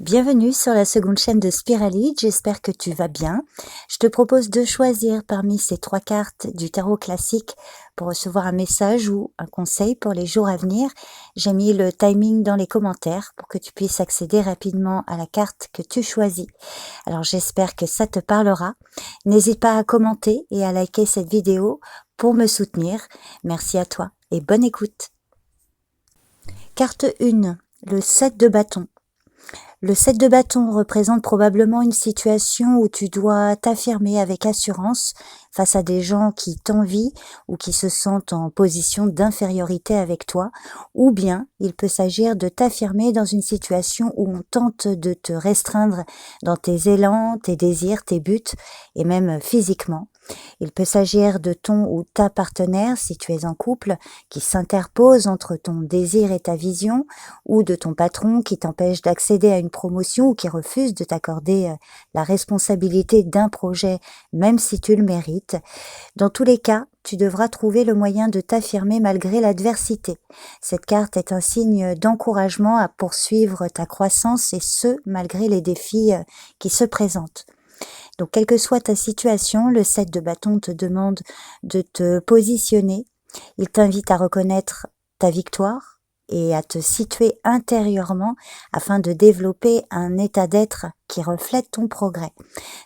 Bienvenue sur la seconde chaîne de Spiralide, j'espère que tu vas bien. Je te propose de choisir parmi ces 3 cartes du tarot classique pour recevoir un message ou un conseil pour les jours à venir. J'ai mis le timing dans les commentaires pour que tu puisses accéder rapidement à la carte que tu choisis. Alors j'espère que ça te parlera. N'hésite pas à commenter et à liker cette vidéo pour me soutenir. Merci à toi et bonne écoute. Carte 1, le 7 de bâton. Le 7 de bâton représente probablement une situation où tu dois t'affirmer avec assurance face à des gens qui t'envient ou qui se sentent en position d'infériorité avec toi, ou bien il peut s'agir de t'affirmer dans une situation où on tente de te restreindre dans tes élans, tes désirs, tes buts, et même physiquement. Il peut s'agir de ton ou ta partenaire, si tu es en couple, qui s'interpose entre ton désir et ta vision, ou de ton patron qui t'empêche d'accéder à une promotion ou qui refuse de t'accorder la responsabilité d'un projet, même si tu le mérites. Dans tous les cas, tu devras trouver le moyen de t'affirmer malgré l'adversité. Cette carte est un signe d'encouragement à poursuivre ta croissance et ce, malgré les défis qui se présentent. Donc, quelle que soit ta situation, le 7 de bâton te demande de te positionner. Il t'invite à reconnaître ta victoire et à te situer intérieurement afin de développer un état d'être qui reflète ton progrès.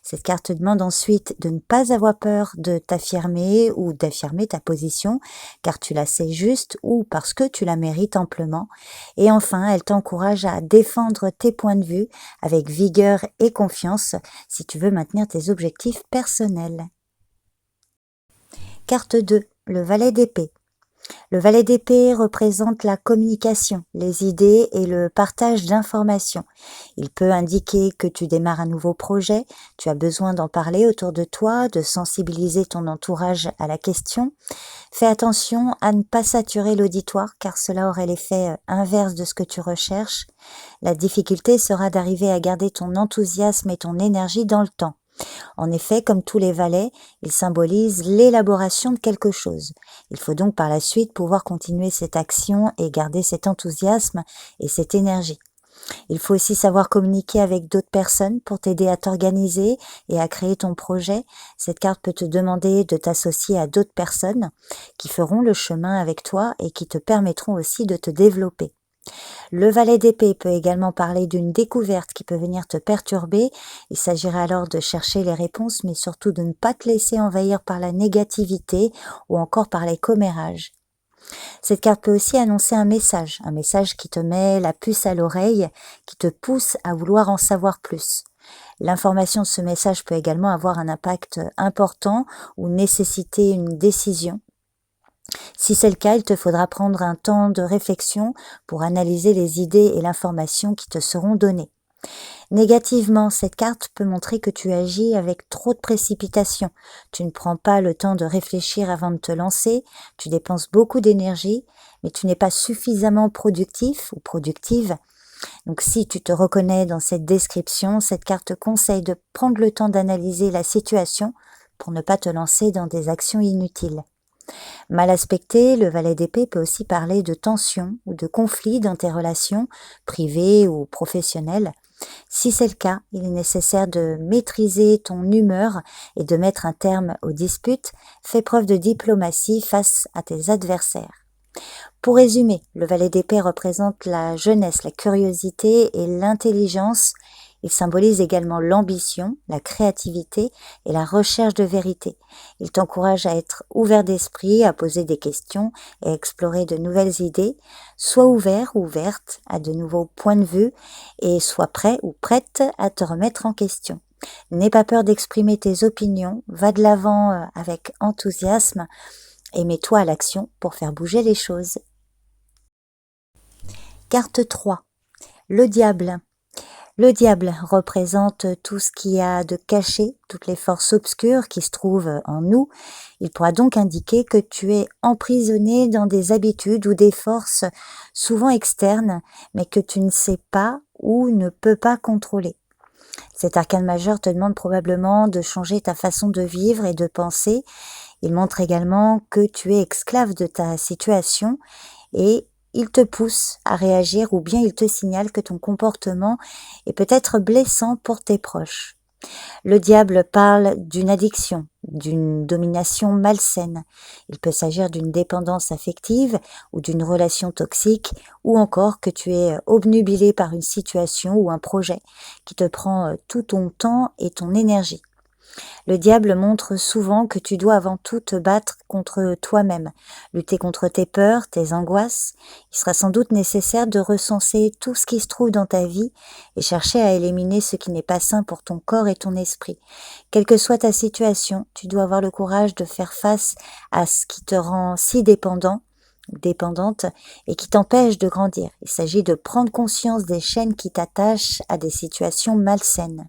Cette carte te demande ensuite de ne pas avoir peur de t'affirmer ou d'affirmer ta position, car tu la sais juste ou parce que tu la mérites amplement. Et enfin, elle t'encourage à défendre tes points de vue avec vigueur et confiance si tu veux maintenir tes objectifs personnels. Carte 2, le valet d'épée. Le valet d'épée représente la communication, les idées et le partage d'informations. Il peut indiquer que tu démarres un nouveau projet, tu as besoin d'en parler autour de toi, de sensibiliser ton entourage à la question. Fais attention à ne pas saturer l'auditoire car cela aurait l'effet inverse de ce que tu recherches. La difficulté sera d'arriver à garder ton enthousiasme et ton énergie dans le temps. En effet, comme tous les valets, ils symbolisent l'élaboration de quelque chose. Il faut donc par la suite pouvoir continuer cette action et garder cet enthousiasme et cette énergie. Il faut aussi savoir communiquer avec d'autres personnes pour t'aider à t'organiser et à créer ton projet. Cette carte peut te demander de t'associer à d'autres personnes qui feront le chemin avec toi et qui te permettront aussi de te développer. Le valet d'épée peut également parler d'une découverte qui peut venir te perturber. Il s'agira alors de chercher les réponses, mais surtout de ne pas te laisser envahir par la négativité ou encore par les commérages. Cette carte peut aussi annoncer un message qui te met la puce à l'oreille, qui te pousse à vouloir en savoir plus. L'information de ce message peut également avoir un impact important ou nécessiter une décision. Si c'est le cas, il te faudra prendre un temps de réflexion pour analyser les idées et l'information qui te seront données. Négativement, cette carte peut montrer que tu agis avec trop de précipitation. Tu ne prends pas le temps de réfléchir avant de te lancer, tu dépenses beaucoup d'énergie, mais tu n'es pas suffisamment productif ou productive. Donc si tu te reconnais dans cette description, cette carte te conseille de prendre le temps d'analyser la situation pour ne pas te lancer dans des actions inutiles. Mal aspecté, le valet d'épée peut aussi parler de tension ou de conflit dans tes relations privées ou professionnelles. Si c'est le cas, il est nécessaire de maîtriser ton humeur et de mettre un terme aux disputes. Fais preuve de diplomatie face à tes adversaires. Pour résumer, le valet d'épée représente la jeunesse, la curiosité et l'intelligence. Il symbolise également l'ambition, la créativité et la recherche de vérité. Il t'encourage à être ouvert d'esprit, à poser des questions et à explorer de nouvelles idées. Sois ouvert ou ouverte à de nouveaux points de vue et sois prêt ou prête à te remettre en question. N'aie pas peur d'exprimer tes opinions, va de l'avant avec enthousiasme et mets-toi à l'action pour faire bouger les choses. Carte 3. Le diable. Le diable représente tout ce qu'il y a de caché, toutes les forces obscures qui se trouvent en nous. Il pourra donc indiquer que tu es emprisonné dans des habitudes ou des forces souvent externes, mais que tu ne sais pas ou ne peux pas contrôler. Cet arcane majeur te demande probablement de changer ta façon de vivre et de penser. Il montre également que tu es esclave de ta situation et il te pousse à réagir ou bien il te signale que ton comportement est peut-être blessant pour tes proches. Le diable parle d'une addiction, d'une domination malsaine. Il peut s'agir d'une dépendance affective ou d'une relation toxique, ou encore que tu es obnubilé par une situation ou un projet qui te prend tout ton temps et ton énergie. Le diable montre souvent que tu dois avant tout te battre contre toi-même, lutter contre tes peurs, tes angoisses. Il sera sans doute nécessaire de recenser tout ce qui se trouve dans ta vie et chercher à éliminer ce qui n'est pas sain pour ton corps et ton esprit. Quelle que soit ta situation, tu dois avoir le courage de faire face à ce qui te rend si dépendante et qui t'empêche de grandir. Il s'agit de prendre conscience des chaînes qui t'attachent à des situations malsaines.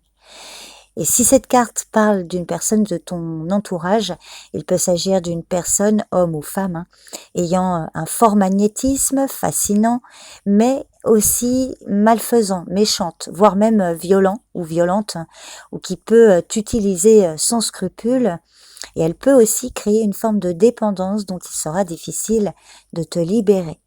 Et si cette carte parle d'une personne de ton entourage, il peut s'agir d'une personne, homme ou femme, ayant un fort magnétisme, fascinant, mais aussi malfaisant, méchante, voire même violent ou violente, ou qui peut t'utiliser sans scrupule. Et elle peut aussi créer une forme de dépendance dont il sera difficile de te libérer.